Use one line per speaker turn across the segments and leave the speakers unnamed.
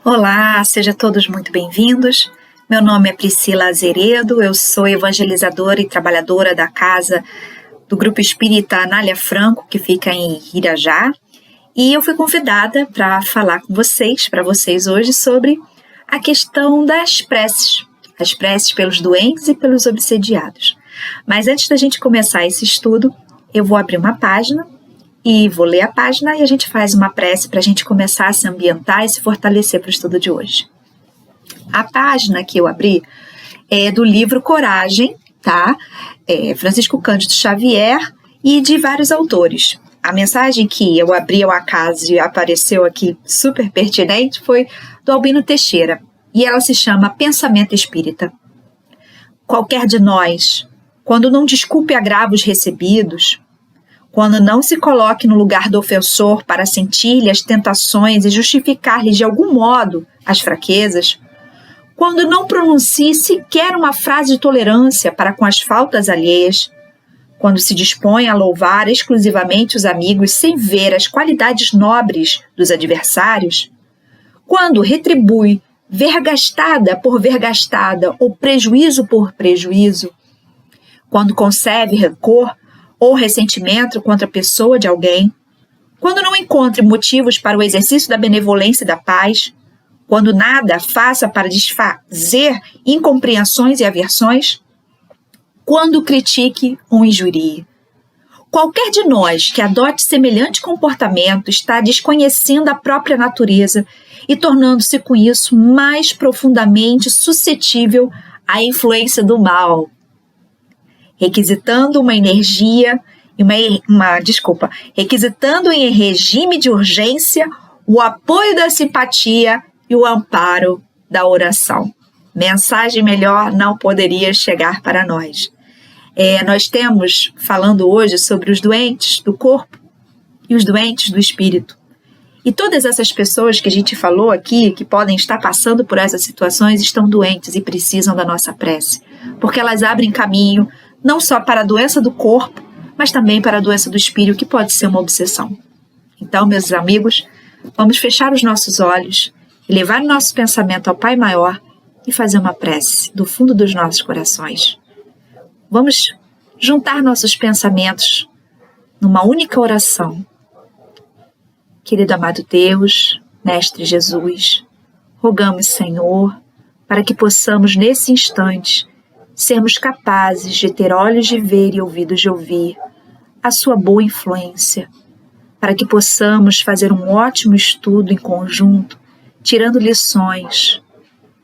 Olá, sejam todos muito bem-vindos. Meu nome é Priscila Azeredo, eu sou evangelizadora e trabalhadora da casa do Grupo Espírita Anália Franco, que fica em Irajá, e eu fui convidada para falar com vocês, para vocês hoje, sobre a questão das preces, as preces pelos doentes e pelos obsediados. Mas antes da gente começar esse estudo, eu vou abrir uma página e vou ler a página e a gente faz uma prece para a gente começar a se ambientar e se fortalecer para o estudo de hoje. A página que eu abri é do livro Coragem, tá? Francisco Cândido Xavier e de vários autores. A mensagem que eu abri ao acaso e apareceu aqui super pertinente foi do Albino Teixeira, e ela se chama Pensamento Espírita. Qualquer de nós, quando não desculpe agravos recebidos, quando não se coloque no lugar do ofensor para sentir-lhe as tentações e justificar-lhe de algum modo as fraquezas, quando não pronuncie sequer uma frase de tolerância para com as faltas alheias, quando se dispõe a louvar exclusivamente os amigos sem ver as qualidades nobres dos adversários, quando retribui vergastada por vergastada ou prejuízo por prejuízo, quando concebe rancor ou ressentimento contra a pessoa de alguém, quando não encontre motivos para o exercício da benevolência e da paz, quando nada faça para desfazer incompreensões e aversões, quando critique ou injurie. Qualquer de nós que adote semelhante comportamento está desconhecendo a própria natureza e tornando-se com isso mais profundamente suscetível à influência do mal, requisitando requisitando em regime de urgência o apoio da simpatia e o amparo da oração. Mensagem melhor não poderia chegar para nós. Nós temos falando hoje sobre os doentes do corpo e os doentes do espírito. E todas essas pessoas que a gente falou aqui, que podem estar passando por essas situações, estão doentes e precisam da nossa prece, porque elas abrem caminho não só para a doença do corpo, mas também para a doença do espírito, que pode ser uma obsessão. Então, meus amigos, vamos fechar os nossos olhos e levar o nosso pensamento ao Pai Maior e fazer uma prece do fundo dos nossos corações. Vamos juntar nossos pensamentos numa única oração. Querido amado Deus, Mestre Jesus, rogamos, Senhor, para que possamos nesse instante sermos capazes de ter olhos de ver e ouvidos de ouvir a sua boa influência, para que possamos fazer um ótimo estudo em conjunto, tirando lições,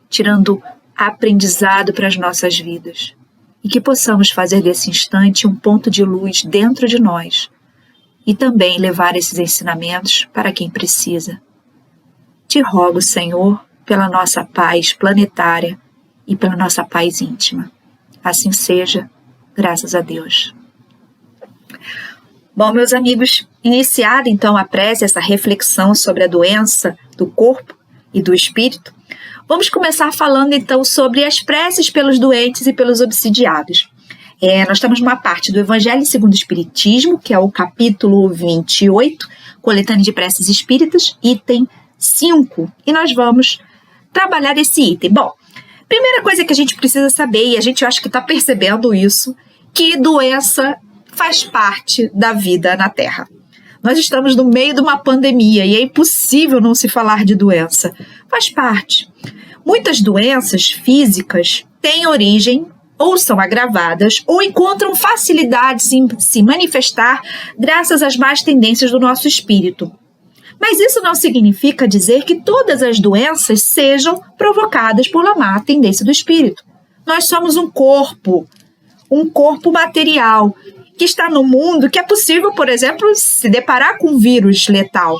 tirando aprendizado para as nossas vidas, e que possamos fazer desse instante um ponto de luz dentro de nós e também levar esses ensinamentos para quem precisa. Te rogo, Senhor, pela nossa paz planetária e pela nossa paz íntima. Assim seja, graças a Deus. Bom, meus amigos, iniciada então a prece, essa reflexão sobre a doença do corpo e do espírito, vamos começar falando então sobre as preces pelos doentes e pelos obsidiados. Nós estamos numa parte do Evangelho segundo o Espiritismo, que é o capítulo 28, Coletânea de Preces Espíritas, item 5, e nós vamos trabalhar esse item. Bom, primeira coisa que a gente precisa saber, e a gente acha que está percebendo isso, que doença faz parte da vida na Terra. Nós estamos no meio de uma pandemia e é impossível não se falar de doença. Faz parte. Muitas doenças físicas têm origem ou são agravadas ou encontram facilidades em se manifestar graças às más tendências do nosso espírito. Mas isso não significa dizer que todas as doenças sejam provocadas por uma má tendência do espírito. Nós somos um corpo material, que está no mundo, que é possível, por exemplo, se deparar com um vírus letal.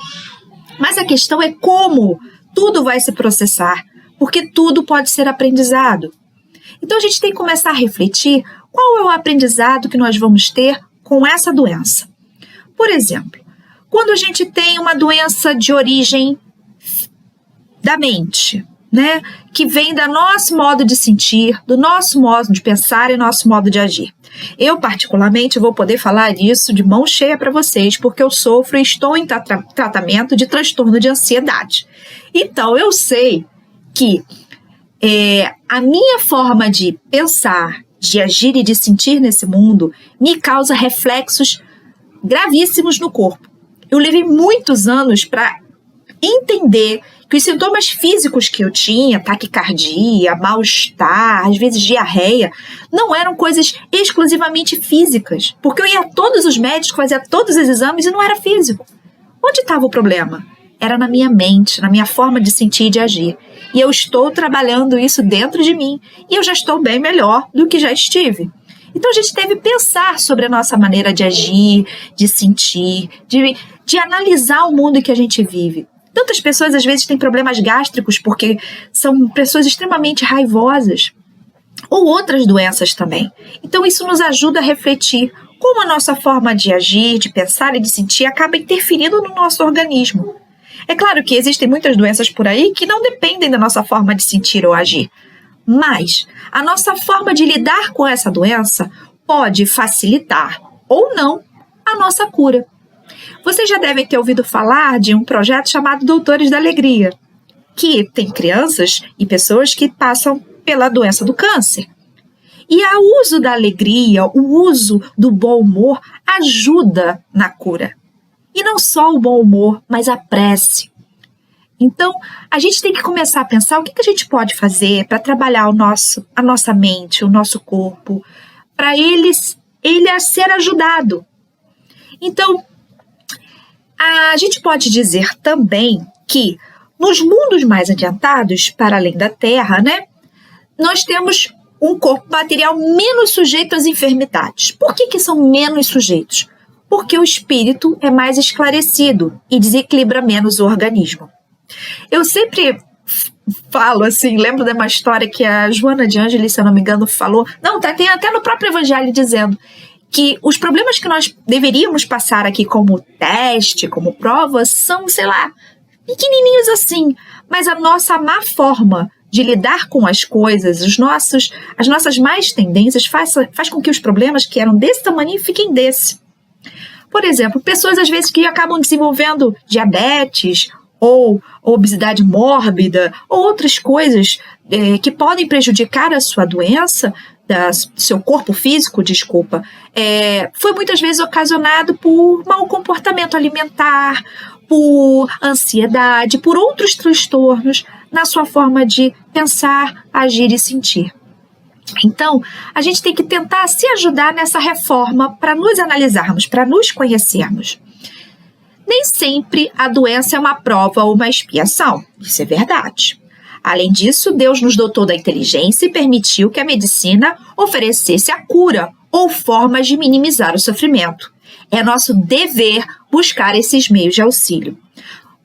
Mas a questão é como tudo vai se processar, porque tudo pode ser aprendizado. Então a gente tem que começar a refletir qual é o aprendizado que nós vamos ter com essa doença. Por exemplo, quando a gente tem uma doença de origem da mente, né, que vem do nosso modo de sentir, do nosso modo de pensar e nosso modo de agir. Eu, particularmente, vou poder falar isso de mão cheia para vocês, porque eu sofro e estou em tratamento de transtorno de ansiedade. Então, eu sei que a minha forma de pensar, de agir e de sentir nesse mundo me causa reflexos gravíssimos no corpo. Eu levei muitos anos para entender que os sintomas físicos que eu tinha, taquicardia, mal-estar, às vezes diarreia, não eram coisas exclusivamente físicas, porque eu ia a todos os médicos, fazia todos os exames e não era físico. Onde estava o problema? Era na minha mente, na minha forma de sentir e de agir. E eu estou trabalhando isso dentro de mim, e eu já estou bem melhor do que já estive. Então a gente deve pensar sobre a nossa maneira de agir, de sentir, de analisar o mundo que a gente vive. Tantas pessoas às vezes têm problemas gástricos porque são pessoas extremamente raivosas, ou outras doenças também. Então isso nos ajuda a refletir como a nossa forma de agir, de pensar e de sentir acaba interferindo no nosso organismo. É claro que existem muitas doenças por aí que não dependem da nossa forma de sentir ou agir, mas a nossa forma de lidar com essa doença pode facilitar ou não a nossa cura. Vocês já devem ter ouvido falar de um projeto chamado Doutores da Alegria, que tem crianças e pessoas que passam pela doença do câncer. E o uso da alegria, o uso do bom humor ajuda na cura. E não só o bom humor, mas a prece. Então, a gente tem que começar a pensar o que a gente pode fazer para trabalhar a nossa mente, o nosso corpo, para ele ser ajudado. Então, a gente pode dizer também que nos mundos mais adiantados, para além da Terra, né, nós temos um corpo material menos sujeito às enfermidades. Por que são menos sujeitos? Porque o espírito é mais esclarecido e desequilibra menos o organismo. Eu sempre falo assim, lembro de uma história que a Joana de Ângeles, se eu não me engano, falou, tem até no próprio Evangelho dizendo que os problemas que nós deveríamos passar aqui como teste, como prova, são, pequenininhos assim, mas a nossa má forma de lidar com as coisas, as nossas más tendências faz com que os problemas que eram desse tamanho fiquem desse. Por exemplo, pessoas às vezes que acabam desenvolvendo diabetes ou obesidade mórbida ou outras coisas que podem prejudicar a sua doença, seu corpo físico, foi muitas vezes ocasionado por mau comportamento alimentar, por ansiedade, por outros transtornos na sua forma de pensar, agir e sentir. Então, a gente tem que tentar se ajudar nessa reforma para nos analisarmos, para nos conhecermos. Nem sempre a doença é uma prova ou uma expiação, isso é verdade. Além disso, Deus nos dotou da inteligência e permitiu que a medicina oferecesse a cura ou formas de minimizar o sofrimento. É nosso dever buscar esses meios de auxílio.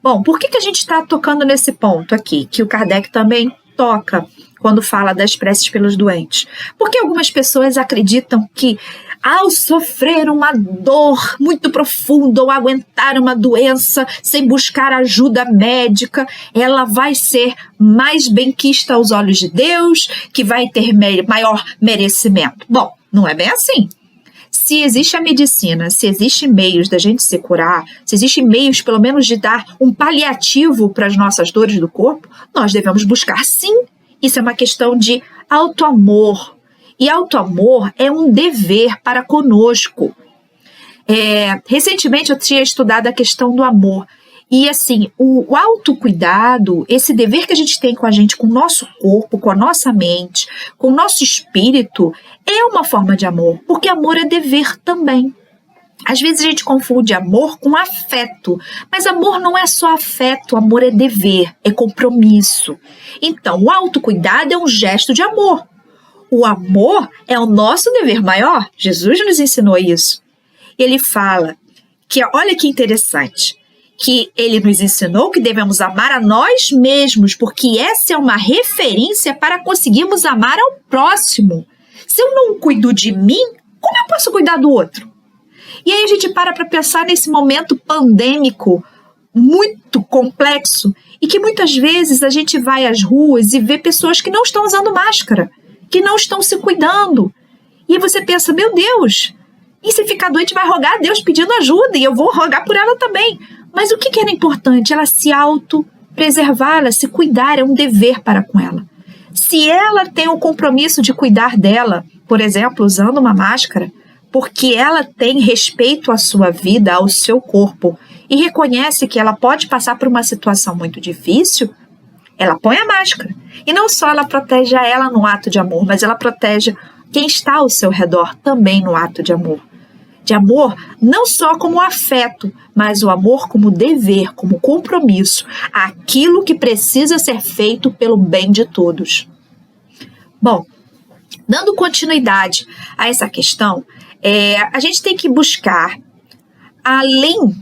Bom, por que a gente está tocando nesse ponto aqui, que o Kardec também toca quando fala das preces pelos doentes? Porque algumas pessoas acreditam que ao sofrer uma dor muito profunda ou aguentar uma doença sem buscar ajuda médica, ela vai ser mais benquista aos olhos de Deus, que vai ter maior merecimento. Bom, não é bem assim. Se existe a medicina, se existem meios da gente se curar, se existem meios pelo menos de dar um paliativo para as nossas dores do corpo, nós devemos buscar sim. Isso é uma questão de autoamor. E autoamor é um dever para conosco. Recentemente eu tinha estudado a questão do amor. E assim, o autocuidado, esse dever que a gente tem com a gente, com o nosso corpo, com a nossa mente, com o nosso espírito, é uma forma de amor. Porque amor é dever também. Às vezes a gente confunde amor com afeto, mas amor não é só afeto, amor é dever, é compromisso. Então, o autocuidado é um gesto de amor. O amor é o nosso dever maior. Jesus nos ensinou isso. Ele fala que, olha que interessante, que ele nos ensinou que devemos amar a nós mesmos, porque essa é uma referência para conseguirmos amar ao próximo. Se eu não cuido de mim, como eu posso cuidar do outro? E aí a gente para pensar nesse momento pandêmico muito complexo E que muitas vezes a gente vai às ruas e vê pessoas que não estão usando máscara, que não estão se cuidando. E aí você pensa, meu Deus, e se ficar doente vai rogar a Deus pedindo ajuda e eu vou rogar por ela também. Mas o que era importante? Ela se autopreservar, ela se cuidar, é um dever para com ela. Se ela tem o compromisso de cuidar dela, por exemplo, usando uma máscara, porque ela tem respeito à sua vida, ao seu corpo, e reconhece que ela pode passar por uma situação muito difícil, ela põe a máscara. E não só ela protege a ela no ato de amor, mas ela protege quem está ao seu redor também no ato de amor. De amor não só como afeto, mas o amor como dever, como compromisso, aquilo que precisa ser feito pelo bem de todos. Bom, dando continuidade a essa questão, a gente tem que buscar, além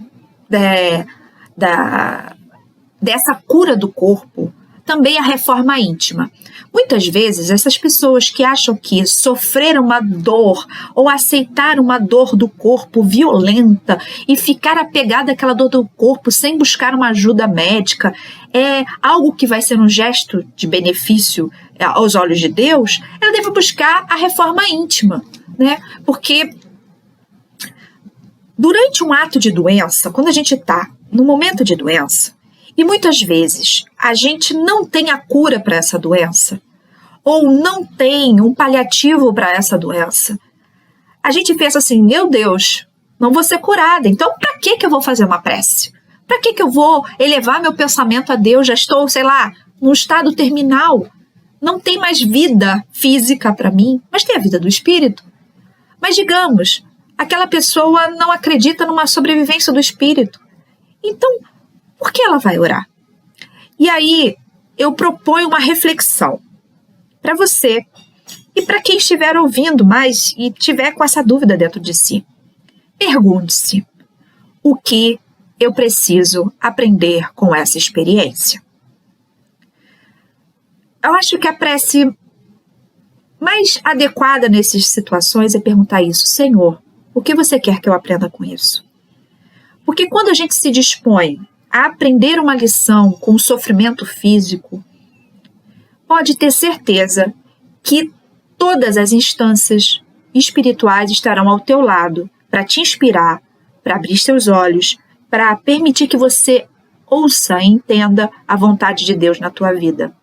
dessa cura do corpo, também a reforma íntima. Muitas vezes, essas pessoas que acham que sofreram uma dor ou aceitaram uma dor do corpo violenta e ficar apegada àquela dor do corpo sem buscar uma ajuda médica, é algo que vai ser um gesto de benefício aos olhos de Deus, ela deve buscar a reforma íntima, né? Porque durante um ato de doença, quando a gente está no momento de doença, e muitas vezes a gente não tem a cura para essa doença, ou não tem um paliativo para essa doença, a gente pensa assim, meu Deus, não vou ser curada, então para que eu vou fazer uma prece? Para que eu vou elevar meu pensamento a Deus? Já estou, sei lá, num estado terminal, não tem mais vida física para mim, mas tem a vida do espírito. Mas digamos, aquela pessoa não acredita numa sobrevivência do espírito, então por que ela vai orar? E aí eu proponho uma reflexão para você e para quem estiver ouvindo mais e tiver com essa dúvida dentro de si. Pergunte-se, o que eu preciso aprender com essa experiência? Eu acho que a prece mais adequada nessas situações é perguntar isso, Senhor, o que você quer que eu aprenda com isso? Porque quando a gente se dispõe a aprender uma lição com sofrimento físico, pode ter certeza que todas as instâncias espirituais estarão ao teu lado para te inspirar, para abrir seus olhos, para permitir que você ouça e entenda a vontade de Deus na tua vida.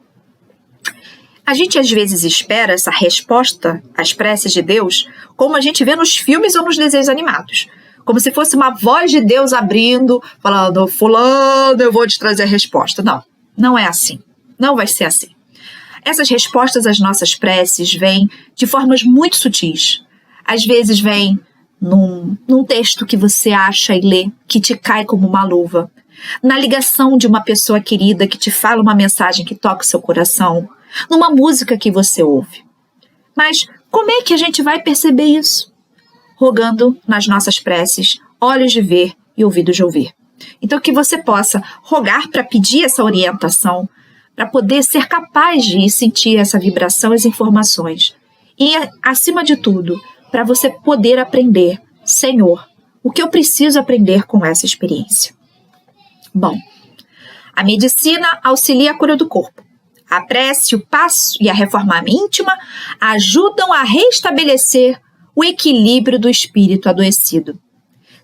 A gente às vezes espera essa resposta às preces de Deus como a gente vê nos filmes ou nos desenhos animados. Como se fosse uma voz de Deus abrindo, falando, fulano, eu vou te trazer a resposta. Não, não é assim. Não vai ser assim. Essas respostas às nossas preces vêm de formas muito sutis. Às vezes vêm num texto que você acha e lê, que te cai como uma luva. Na ligação de uma pessoa querida que te fala uma mensagem que toca o seu coração. Numa música que você ouve. Mas como é que a gente vai perceber isso? Rogando nas nossas preces, olhos de ver e ouvidos de ouvir. Então que você possa rogar para pedir essa orientação, para poder ser capaz de sentir essa vibração, as informações. E, acima de tudo, para você poder aprender, Senhor, o que eu preciso aprender com essa experiência? Bom, a medicina auxilia a cura do corpo. A prece, o passo e a reforma íntima ajudam a restabelecer o equilíbrio do espírito adoecido.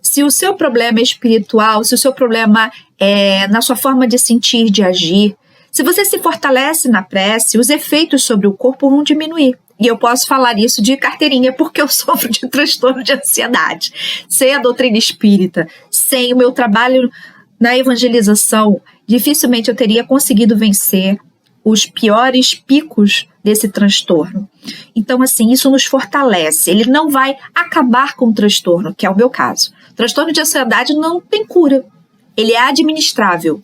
Se o seu problema é espiritual, se o seu problema é na sua forma de sentir, de agir, se você se fortalece na prece, os efeitos sobre o corpo vão diminuir. E eu posso falar isso de carteirinha porque eu sofro de transtorno de ansiedade. Sem a doutrina espírita, sem o meu trabalho na evangelização, dificilmente eu teria conseguido vencer os piores picos desse transtorno. Então, assim, isso nos fortalece. Ele não vai acabar com o transtorno, que é o meu caso. O transtorno de ansiedade não tem cura. Ele é administrável.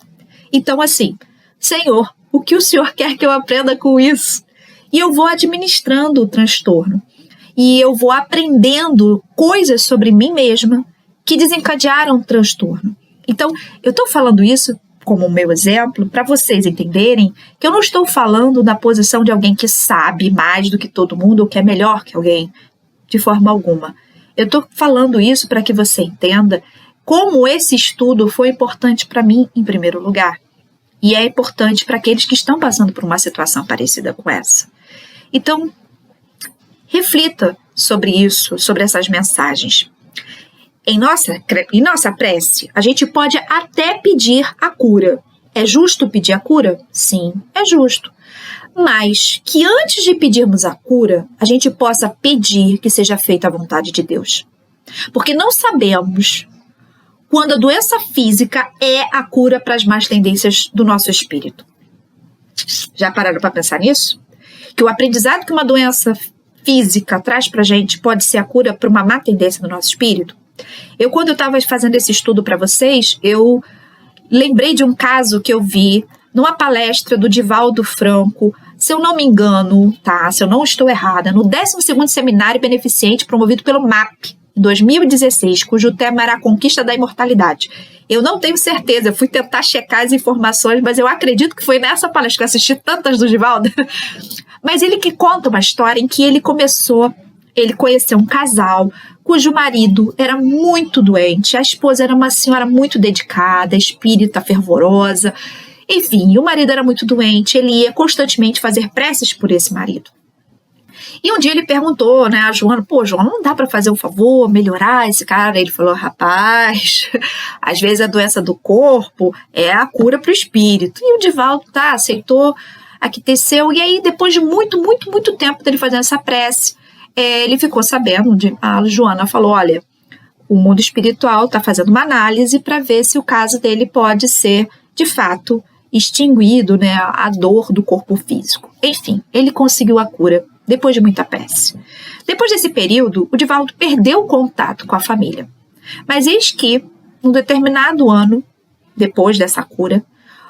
Então, assim, Senhor, o que o Senhor quer que eu aprenda com isso? E eu vou administrando o transtorno. E eu vou aprendendo coisas sobre mim mesma que desencadearam o transtorno. Então, eu estou falando isso como o meu exemplo, para vocês entenderem que eu não estou falando da posição de alguém que sabe mais do que todo mundo ou que é melhor que alguém, de forma alguma. Eu estou falando isso para que você entenda como esse estudo foi importante para mim em primeiro lugar. E é importante para aqueles que estão passando por uma situação parecida com essa. Então, reflita sobre isso, sobre essas mensagens. Em nossa prece, a gente pode até pedir a cura. É justo pedir a cura? Sim, é justo. Mas que antes de pedirmos a cura, a gente possa pedir que seja feita a vontade de Deus. Porque não sabemos quando a doença física é a cura para as más tendências do nosso espírito. Já pararam para pensar nisso? Que o aprendizado que uma doença física traz para a gente pode ser a cura para uma má tendência do nosso espírito? Quando eu estava fazendo esse estudo para vocês, eu lembrei de um caso que eu vi numa palestra do Divaldo Franco, se eu não me engano, tá? Se eu não estou errada, no 12º Seminário Beneficente promovido pelo MAP, em 2016, cujo tema era a conquista da imortalidade. Eu não tenho certeza, eu fui tentar checar as informações, mas eu acredito que foi nessa palestra que eu assisti tantas do Divaldo. Mas ele que conta uma história em que ele conheceu um casal cujo marido era muito doente, a esposa era uma senhora muito dedicada, espírita, fervorosa. Enfim, o marido era muito doente, ele ia constantemente fazer preces por esse marido. E um dia ele perguntou, né, a Joana, Joana, não dá para fazer um favor, melhorar esse cara? Ele falou, rapaz, às vezes a doença do corpo é a cura para o espírito. E o Divaldo, aceitou, aqueceu, e aí depois de muito tempo dele fazendo essa prece, ele ficou sabendo, a Joana falou, olha, o mundo espiritual está fazendo uma análise para ver se o caso dele pode ser, de fato, extinguido, né, a dor do corpo físico. Enfim, ele conseguiu a cura depois de muita prece. Depois desse período, o Divaldo perdeu o contato com a família. Mas eis que, num determinado ano, depois dessa cura,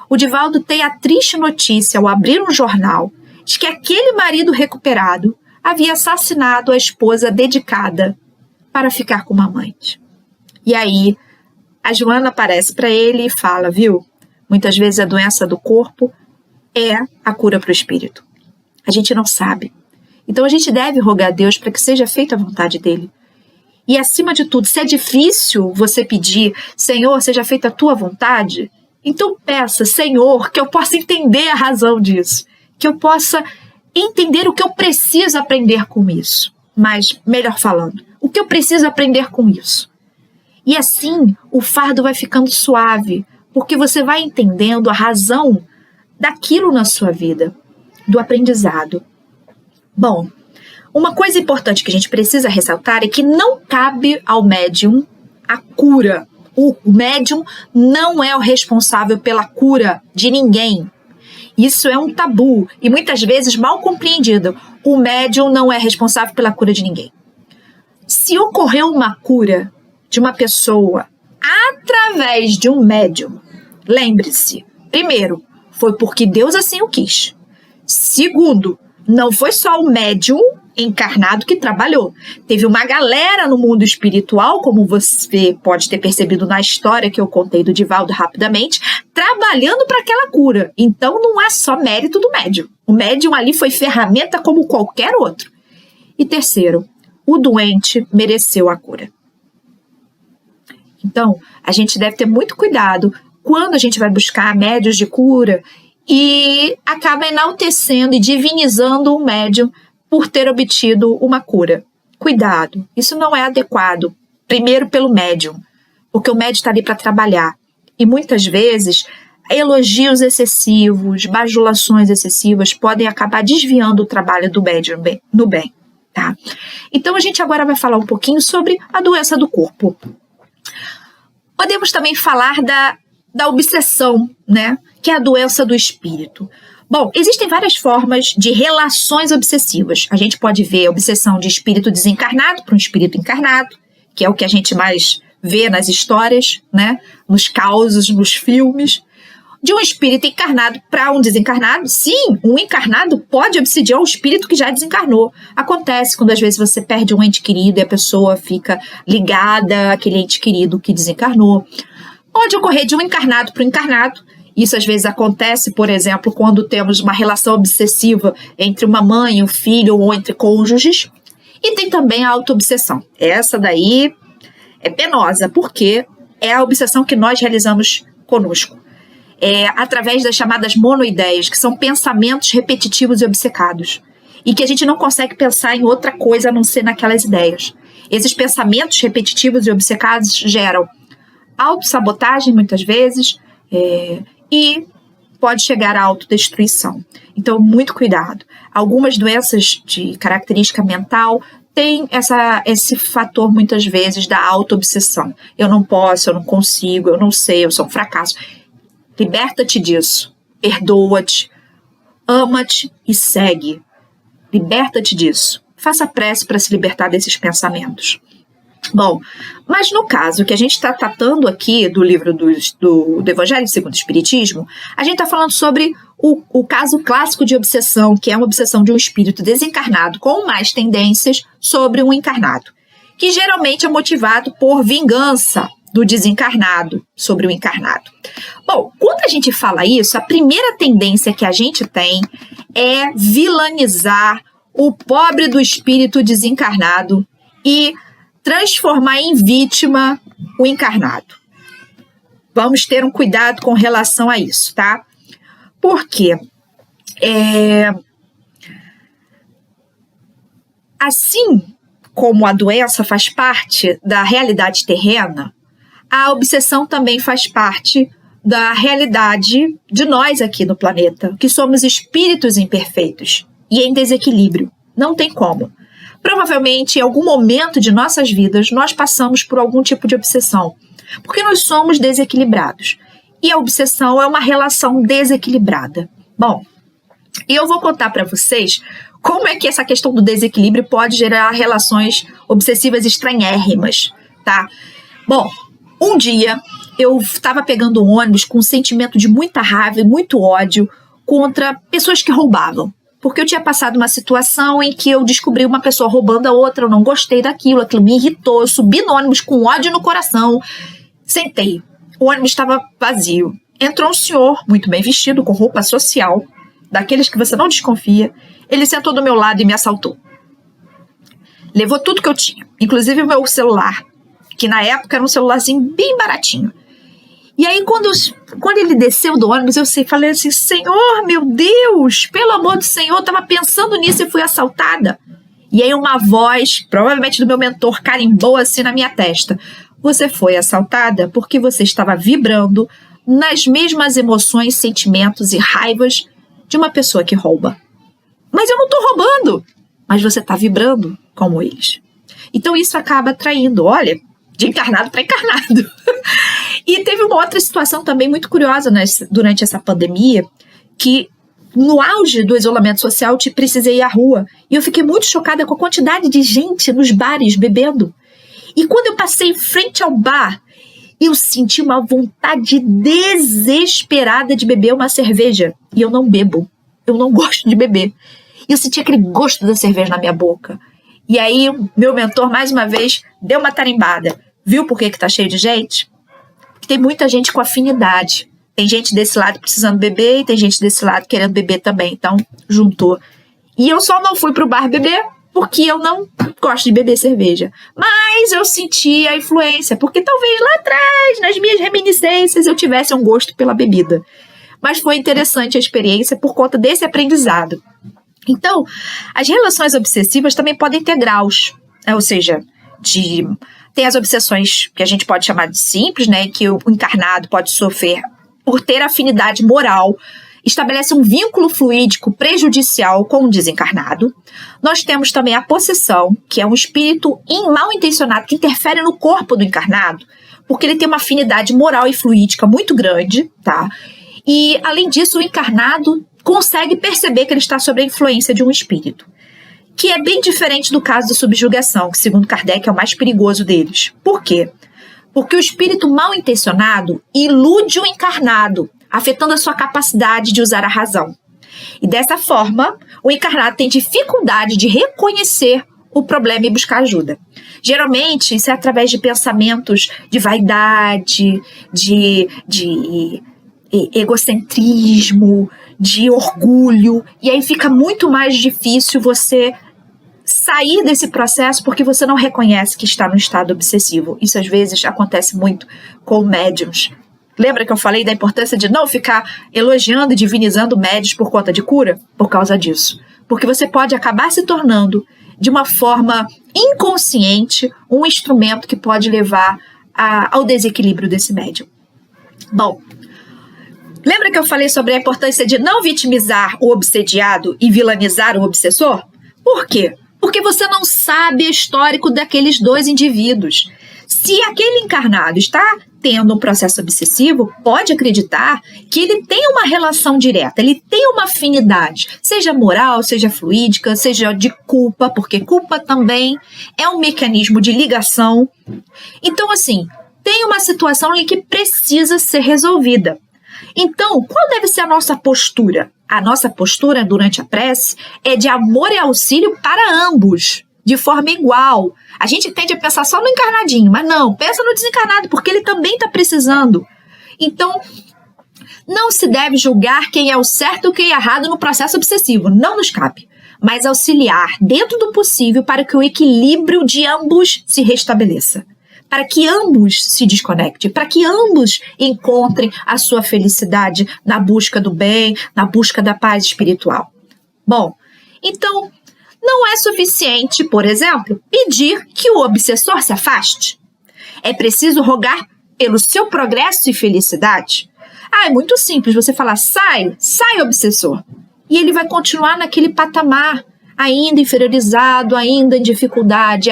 o Divaldo tem a triste notícia, ao abrir um jornal, de que aquele marido recuperado havia assassinado a esposa dedicada para ficar com uma amante. E aí, a Joana aparece para ele e fala, viu? Muitas vezes a doença do corpo é a cura para o espírito. A gente não sabe. Então a gente deve rogar a Deus para que seja feita a vontade dele. E acima de tudo, se é difícil você pedir, Senhor, seja feita a tua vontade, então peça, Senhor, que eu possa entender a razão disso, que eu possa entender o que eu preciso aprender com isso. Mas, melhor falando, o que eu preciso aprender com isso. E assim, o fardo vai ficando suave, porque você vai entendendo a razão daquilo na sua vida, do aprendizado. Bom, uma coisa importante que a gente precisa ressaltar é que não cabe ao médium a cura. O médium não é o responsável pela cura de ninguém. Isso é um tabu e muitas vezes mal compreendido. O médium não é responsável pela cura de ninguém. Se ocorreu uma cura de uma pessoa através de um médium, lembre-se, primeiro, foi porque Deus assim o quis. Segundo, não foi só o médium encarnado que trabalhou. Teve uma galera no mundo espiritual, como você pode ter percebido na história que eu contei do Divaldo rapidamente, trabalhando para aquela cura. Então não é só mérito do médium. O médium ali foi ferramenta como qualquer outro. E terceiro, o doente mereceu a cura. Então, a gente deve ter muito cuidado quando a gente vai buscar médios de cura e acaba enaltecendo e divinizando o médium por ter obtido uma cura. Cuidado, isso não é adequado. Primeiro pelo médium, porque o médium está ali para trabalhar. E muitas vezes, elogios excessivos, bajulações excessivas podem acabar desviando o trabalho do médium no bem. Tá? Então a gente agora vai falar um pouquinho sobre a doença do corpo. Podemos também falar da obsessão, né? Que é a doença do espírito. Bom, existem várias formas de relações obsessivas. A gente pode ver a obsessão de espírito desencarnado para um espírito encarnado, que é o que a gente mais vê nas histórias, né? Nos causos, nos filmes. De um espírito encarnado para um desencarnado. Sim, um encarnado pode obsidiar o espírito que já desencarnou. Acontece quando às vezes você perde um ente querido e a pessoa fica ligada àquele ente querido que desencarnou. Pode ocorrer de um encarnado para um encarnado. Isso às vezes acontece, por exemplo, quando temos uma relação obsessiva entre uma mãe e um filho ou entre cônjuges. E tem também a autoobsessão. Essa daí é penosa, porque é a obsessão que nós realizamos conosco. através das chamadas monoideias, que são pensamentos repetitivos e obcecados, e que a gente não consegue pensar em outra coisa a não ser naquelas ideias. Esses pensamentos repetitivos e obcecados geram autossabotagem, muitas vezes, e pode chegar à autodestruição. Então, muito cuidado. Algumas doenças de característica mental têm esse fator, muitas vezes, da autoobsessão. Eu não posso, eu não consigo, eu não sei, eu sou um fracasso. Liberta-te disso. Perdoa-te. Ama-te e segue. Liberta-te disso. Faça prece para se libertar desses pensamentos. Bom, mas no caso que a gente está tratando aqui do livro do Evangelho segundo o Espiritismo, a gente está falando sobre o caso clássico de obsessão, que é uma obsessão de um espírito desencarnado com mais tendências sobre um encarnado, que geralmente é motivado por vingança do desencarnado sobre o encarnado. Bom, quando a gente fala isso, a primeira tendência que a gente tem é vilanizar o pobre do espírito desencarnado e transformar em vítima o encarnado. Vamos ter um cuidado com relação a isso, tá? Porque assim como a doença faz parte da realidade terrena, a obsessão também faz parte da realidade de nós aqui no planeta, que somos espíritos imperfeitos e em desequilíbrio. Não tem como. Provavelmente, em algum momento de nossas vidas, nós passamos por algum tipo de obsessão, porque nós somos desequilibrados. E a obsessão é uma relação desequilibrada. Bom, e eu vou contar para vocês como é que essa questão do desequilíbrio pode gerar relações obsessivas estranhérrimas, tá? Bom, um dia eu estava pegando um ônibus com um sentimento de muita raiva e muito ódio contra pessoas que roubavam. Porque eu tinha passado uma situação em que eu descobri uma pessoa roubando a outra, eu não gostei daquilo, aquilo me irritou, eu subi no ônibus com ódio no coração, sentei, o ônibus estava vazio. Entrou um senhor, muito bem vestido, com roupa social, daqueles que você não desconfia, ele sentou do meu lado e me assaltou. Levou tudo que eu tinha, inclusive o meu celular, que na época era um celularzinho bem baratinho. E aí, quando ele desceu do ônibus, eu falei assim, Senhor, meu Deus, pelo amor do Senhor, eu estava pensando nisso e fui assaltada. E aí uma voz, provavelmente do meu mentor, carimbou assim na minha testa. Você foi assaltada porque você estava vibrando nas mesmas emoções, sentimentos e raivas de uma pessoa que rouba. Mas eu não estou roubando, mas você está vibrando como eles. Então isso acaba atraindo, olha, de encarnado para encarnado. E teve uma outra situação também muito curiosa durante essa pandemia, que no auge do isolamento social eu precisei ir à rua. E eu fiquei muito chocada com a quantidade de gente nos bares bebendo. E quando eu passei em frente ao bar, eu senti uma vontade desesperada de beber uma cerveja. E eu não bebo. Eu não gosto de beber. E eu senti aquele gosto da cerveja na minha boca. E aí, meu mentor, mais uma vez, deu uma tarimbada. Viu por que tá cheio de gente? Porque tem muita gente com afinidade. Tem gente desse lado precisando beber e tem gente desse lado querendo beber também. Então, juntou. E eu só não fui pro bar beber porque eu não gosto de beber cerveja. Mas eu senti a influência, porque talvez lá atrás, nas minhas reminiscências, eu tivesse um gosto pela bebida. Mas foi interessante a experiência por conta desse aprendizado. Então, as relações obsessivas também podem ter graus, né? Ou seja, tem as obsessões que a gente pode chamar de simples, né? Que o encarnado pode sofrer por ter afinidade moral, estabelece um vínculo fluídico prejudicial com o desencarnado. Nós temos também a possessão, que é um espírito mal intencionado que interfere no corpo do encarnado, porque ele tem uma afinidade moral e fluídica muito grande, tá? E, além disso, o encarnado consegue perceber que ele está sob a influência de um espírito, que é bem diferente do caso da subjugação, que, segundo Kardec, é o mais perigoso deles. Por quê? Porque o espírito mal intencionado ilude o encarnado, afetando a sua capacidade de usar a razão. E dessa forma, o encarnado tem dificuldade de reconhecer o problema e buscar ajuda. Geralmente, isso é através de pensamentos de vaidade, de egocentrismo, de orgulho, e aí fica muito mais difícil você sair desse processo porque você não reconhece que está no estado obsessivo. Isso às vezes acontece muito com médiums Lembra que eu falei da importância de não ficar elogiando e divinizando médios por conta de cura? Por causa disso. Porque você pode acabar se tornando, de uma forma inconsciente, um instrumento que pode levar ao desequilíbrio desse médium. Bom, lembra que eu falei sobre a importância de não vitimizar o obsediado e vilanizar o obsessor? Por quê? Porque você não sabe o histórico daqueles dois indivíduos. Se aquele encarnado está tendo um processo obsessivo, pode acreditar que ele tem uma relação direta, ele tem uma afinidade, seja moral, seja fluídica, seja de culpa, porque culpa também é um mecanismo de ligação. Então, assim, tem uma situação em que precisa ser resolvida. Então, qual deve ser a nossa postura? A nossa postura durante a prece é de amor e auxílio para ambos, de forma igual. A gente tende a pensar só no encarnadinho, mas não, pensa no desencarnado, porque ele também está precisando. Então, não se deve julgar quem é o certo e quem é errado no processo obsessivo, não nos cabe, mas auxiliar dentro do possível para que o equilíbrio de ambos se restabeleça, para que ambos se desconectem, para que ambos encontrem a sua felicidade na busca do bem, na busca da paz espiritual. Bom, então, não é suficiente, por exemplo, pedir que o obsessor se afaste. É preciso rogar pelo seu progresso e felicidade. É muito simples você falar, sai obsessor. E ele vai continuar naquele patamar, ainda inferiorizado, ainda em dificuldade,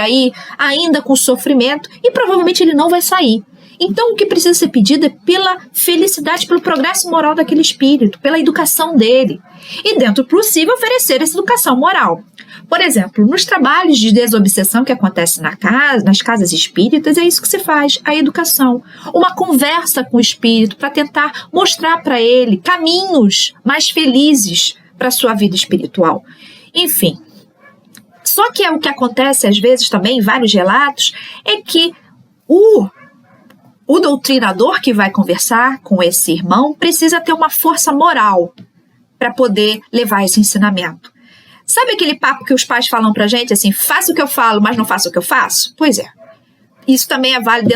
ainda com sofrimento, e provavelmente ele não vai sair. Então, o que precisa ser pedido é pela felicidade, pelo progresso moral daquele espírito, pela educação dele. E, dentro do possível, oferecer essa educação moral. Por exemplo, nos trabalhos de desobsessão que acontecem nas casas espíritas, é isso que se faz, a educação. Uma conversa com o espírito para tentar mostrar para ele caminhos mais felizes para a sua vida espiritual. Enfim, só que o que acontece às vezes também, em vários relatos, é que o doutrinador que vai conversar com esse irmão precisa ter uma força moral para poder levar esse ensinamento. Sabe aquele papo que os pais falam pra gente, assim, faça o que eu falo, mas não faça o que eu faço? Pois é. Isso também é válido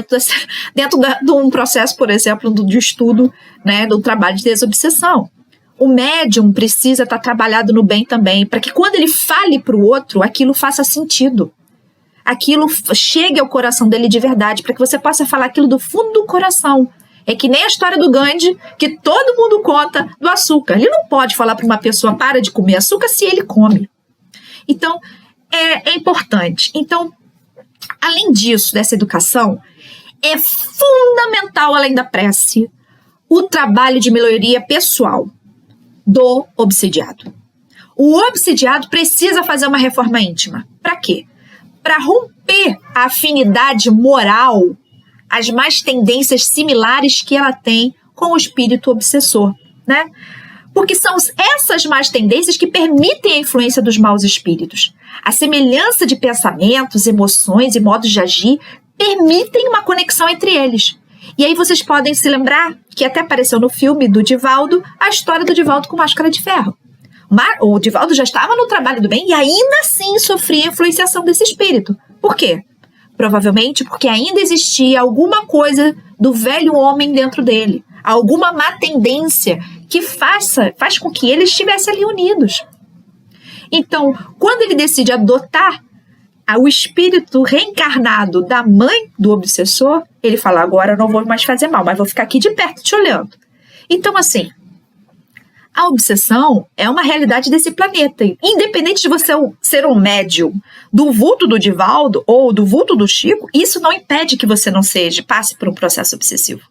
dentro de um processo, por exemplo, de estudo, né, do trabalho de desobsessão. O médium precisa estar trabalhado no bem também, para que quando ele fale para o outro, aquilo faça sentido. Aquilo chegue ao coração dele de verdade, para que você possa falar aquilo do fundo do coração. É que nem a história do Gandhi, que todo mundo conta do açúcar. Ele não pode falar para uma pessoa, para de comer açúcar, se ele come. Então, é importante. Então, além disso, dessa educação, é fundamental, além da prece, o trabalho de melhoria pessoal do obsediado. O obsediado precisa fazer uma reforma íntima. Para quê? Para romper a afinidade moral, as más tendências similares que ela tem com o espírito obsessor, né? Porque são essas más tendências que permitem a influência dos maus espíritos. A semelhança de pensamentos, emoções e modos de agir permitem uma conexão entre eles. E aí vocês podem se lembrar que até apareceu no filme do Divaldo, a história do Divaldo com máscara de ferro. O Divaldo já estava no trabalho do bem e ainda assim sofria a influenciação desse espírito. Por quê? Provavelmente porque ainda existia alguma coisa do velho homem dentro dele. Alguma má tendência que faz com que eles estivessem ali unidos. Então, quando ele decide adotar o espírito reencarnado da mãe do obsessor, ele fala, agora eu não vou mais fazer mal, mas vou ficar aqui de perto te olhando. Então, assim, a obsessão é uma realidade desse planeta. Independente de você ser um médium do vulto do Divaldo ou do vulto do Chico, isso não impede que você não passe por um processo obsessivo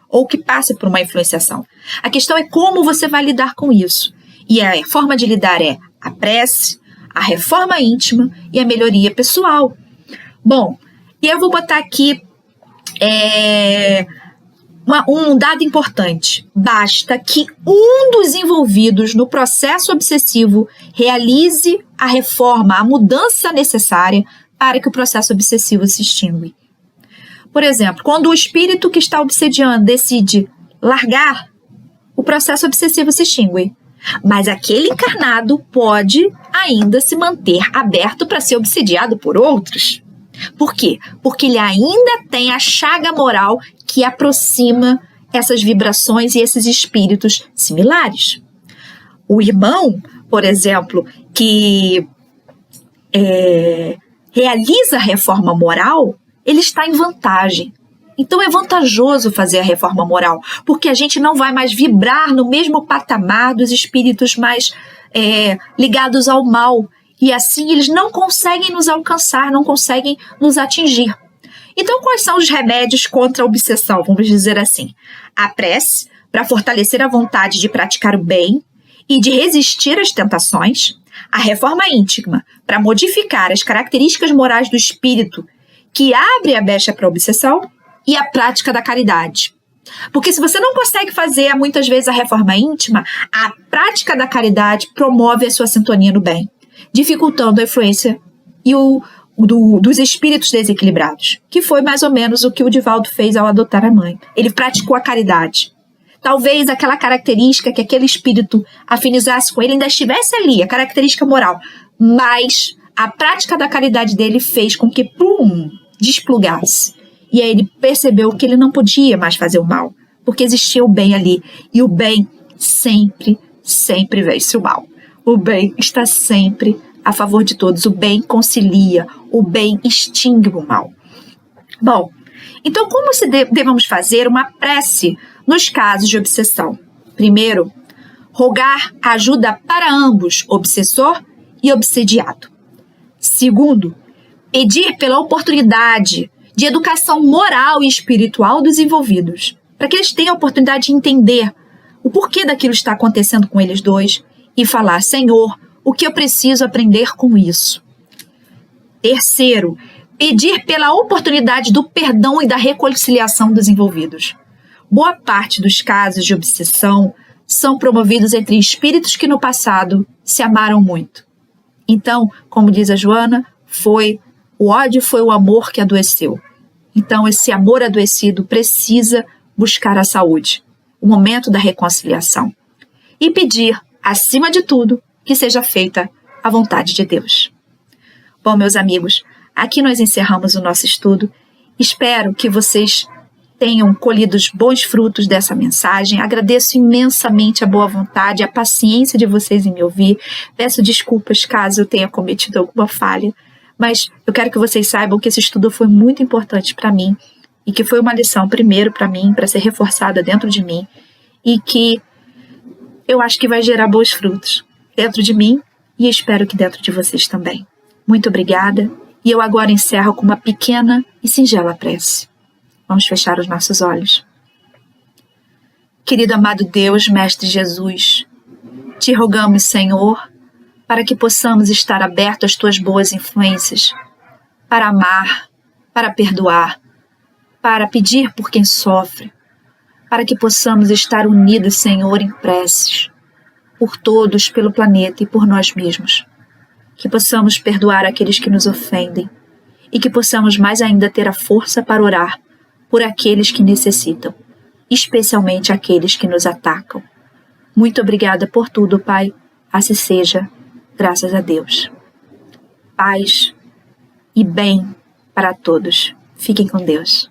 ou que passe por uma influenciação. A questão é como você vai lidar com isso. E a forma de lidar é a prece, a reforma íntima e a melhoria pessoal. Bom, e eu vou botar aqui um dado importante. Basta que um dos envolvidos no processo obsessivo realize a reforma, a mudança necessária para que o processo obsessivo se extingue. Por exemplo, quando o espírito que está obsediando decide largar, o processo obsessivo se extingue. Mas aquele encarnado pode ainda se manter aberto para ser obsediado por outros. Por quê? Porque ele ainda tem a chaga moral que aproxima essas vibrações e esses espíritos similares. O irmão, por exemplo, que realiza a reforma moral, ele está em vantagem. Então é vantajoso fazer a reforma moral, porque a gente não vai mais vibrar no mesmo patamar dos espíritos mais ligados ao mal. E assim eles não conseguem nos alcançar, não conseguem nos atingir. Então quais são os remédios contra a obsessão? Vamos dizer assim. A prece, para fortalecer a vontade de praticar o bem e de resistir às tentações. A reforma íntima, para modificar as características morais do espírito que abre a brecha para a obsessão. E a prática da caridade. Porque se você não consegue fazer, muitas vezes, a reforma íntima, a prática da caridade promove a sua sintonia no bem, dificultando a influência dos espíritos desequilibrados, que foi mais ou menos o que o Divaldo fez ao adotar a mãe. Ele praticou a caridade. Talvez aquela característica que aquele espírito afinizasse com ele ainda estivesse ali, a característica moral, mas a prática da caridade dele fez com que, desplugasse. E aí ele percebeu que ele não podia mais fazer o mal, porque existia o bem ali. E o bem sempre, sempre vence o mal. O bem está sempre a favor de todos. O bem concilia, o bem extingue o mal. Bom, então como devemos fazer uma prece nos casos de obsessão? Primeiro, rogar ajuda para ambos, obsessor e obsediado. Segundo, pedir pela oportunidade de educação moral e espiritual dos envolvidos, para que eles tenham a oportunidade de entender o porquê daquilo está acontecendo com eles dois e falar, Senhor, o que eu preciso aprender com isso? Terceiro, pedir pela oportunidade do perdão e da reconciliação dos envolvidos. Boa parte dos casos de obsessão são promovidos entre espíritos que no passado se amaram muito. Então, como diz a Joana, o ódio foi o amor que adoeceu. Então, esse amor adoecido precisa buscar a saúde, o momento da reconciliação. E pedir, acima de tudo, que seja feita a vontade de Deus. Bom, meus amigos, aqui nós encerramos o nosso estudo. Espero que vocês tenham colhido os bons frutos dessa mensagem. Agradeço imensamente a boa vontade, a paciência de vocês em me ouvir. Peço desculpas caso eu tenha cometido alguma falha. Mas eu quero que vocês saibam que esse estudo foi muito importante para mim e que foi uma lição, primeiro, para mim, para ser reforçada dentro de mim e que eu acho que vai gerar bons frutos dentro de mim e espero que dentro de vocês também. Muito obrigada e eu agora encerro com uma pequena e singela prece. Vamos fechar os nossos olhos. Querido amado Deus, Mestre Jesus, te rogamos, Senhor, para que possamos estar abertos às tuas boas influências, para amar, para perdoar, para pedir por quem sofre, para que possamos estar unidos, Senhor, em preces, por todos, pelo planeta e por nós mesmos, que possamos perdoar aqueles que nos ofendem e que possamos mais ainda ter a força para orar por aqueles que necessitam, especialmente aqueles que nos atacam. Muito obrigada por tudo, Pai, assim seja. Graças a Deus. Paz e bem para todos. Fiquem com Deus.